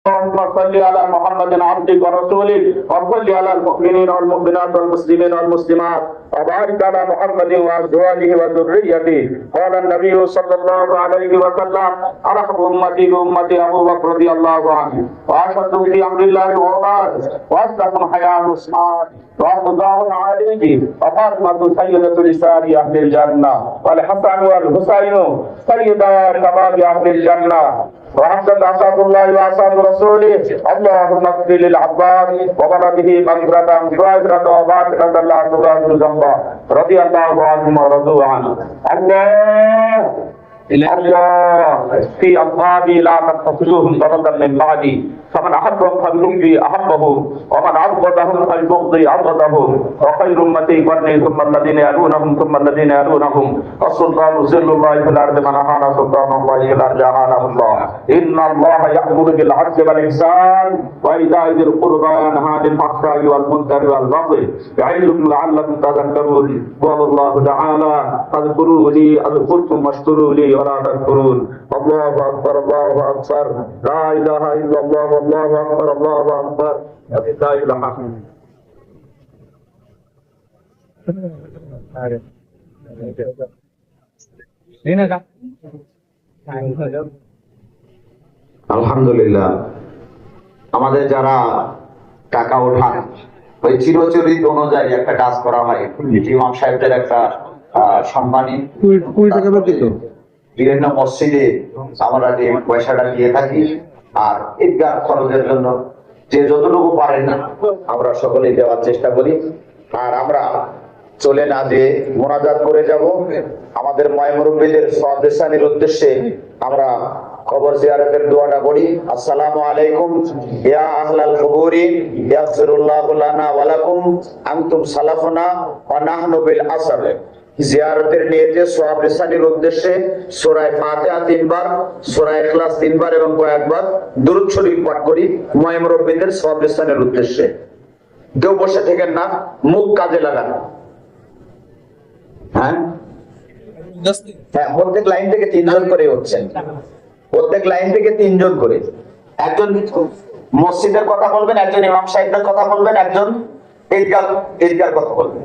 اللهم صل على محمد عبدك ورسولك وصل على المؤمنين والمؤمنات والمسلمين والمسلمات وبارك على محمد وازواجه وذريته. قال النبي صلى الله عليه وسلم ارحم امتي بامتي ابو بكر رضي الله عنه واشهد في امر الله عمر واصدق حياه عثمان وأرضاه عليه وفاطمة سيدة نساء أهل الجنة والحسن والحسين سيدا شباب أهل الجنة وحسن أصحاب الله وأصحاب رسوله. اللهم اغفر للعباس وبرده مغفرة ظاهرة وباطنة لا تغادر ذنبا رضي الله عنهم ورضوا عنه. الله في أصحابي لا تقتلوهم ضربا من بعدي فمن أحبهم فليبغي أحبهم ومن عبدهم فليبغضي عبدهم وخير أمتي قرني ثم الذين يلونهم ثم الذين يلونهم السلطان ظل الله في الأرض من أحان سلطان الله في الأرض أحانه الله. إن الله يأمر بالعدل والإحسان وإيتاء ذي القربى وينهى عن الفحشاء والمنكر والبغي يعظكم لعلكم تذكرون. قال الله تعالى فاذكروني أذكركم واشكروا لي ولا تكفرون. الله أكبر الله أكبر لا إله إلا الله والله أكبر الله أكبر لا إله আলহামদুলিল্লাহ। আমাদের যারা টাকা ওঠান ওই চিরচরিত অনুযায়ী একটা কাজ করা হয়। ইমাম সাহেবদের একটা সম্মানী বিভিন্ন মসজিদে আমরা যে পয়সাটা দিয়ে থাকি আর ঈদগাহ খরচের জন্য যে যতটুকু পারেন আমরা সকলেই দেওয়ার চেষ্টা করি। আর আমরা চলে না যে মোনাজাত করে যাব আমাদের মায়মুরব্বীদের সওয়াবের উদ্দেশ্যে আমরা কবর জিয়ারতের দোয়াটা করি। আসসালামু আলাইকুম ইয়া আহলাল কুবুরি ইয়াগফিরুল্লাহু লানা ওয়া লাকুম আনতুম সালাফুনা ওয়া নাহনু বিল আসর। জিয়ারতের নিয়তে সওয়াব রিসানির উদ্দেশ্যে সূরা ফাতিহা 3 বার, সূরা ইখলাস 3 বার এবং কয়েকবার দুরূদ শরীফ পাঠ করি মুমিনদের সওয়াব রিসানির উদ্দেশ্যে। কেউ বসে থাকেন না, মুখ কাজে লাগান। হ্যাঁ, প্রত্যেক লাইন থেকে 3 জন করে হচ্ছেন, প্রত্যেক লাইন থেকে 3 জন করে। একজন মসজিদের কথা বলবেন, একজন ইমাম সাহেবের কথা বলবেন, একজন ঈদগাহর কথা বলবেন।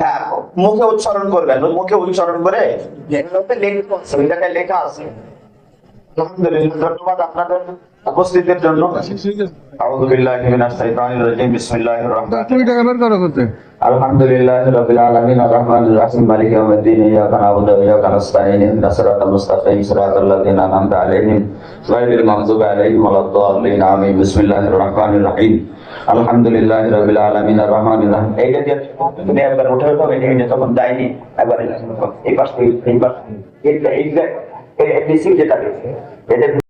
হ্যাঁ, মুখে উচ্চারণ করবেন, মুখে উচ্চারণ করে লেখা আছে। আলহামদুলিল্লাহ, ধন্যবাদ আপনাদের উপস্থিতির জন্য। আউযু বিল্লাহি মিনাশ শাইতানির রাজিম। বিসমিল্লাহির রহমানির রহিম। আলহামদুলিল্লাহি রাব্বিল আলামিন আর রাহমানির রহিম মালিকি ইয়াউমিদ্দিন ইয়্যাকা না'বুদু ওয়া ইয়্যাকা নাস্তাঈন ইহদিনাস সিরাতাল মুস্তাকিম সিরাতাল লাযিনা আন'আমতা আলাইহিম গায়রিল মাগযুবি আলাইহিম ওয়ালাদ-দাল্লিন। আমিন। বিসমিল্লাহির রহমানির রহিম। আলহামদুলিল্লাহি রাব্বিল আলামিন আর রাহমানির রহিম। এইটা যে তুমি একবার উঠে দাও, এটা তখন যায়নি, একবার এই পাশ থেকে এই পাশ, এইটা এই যে যেটা এটা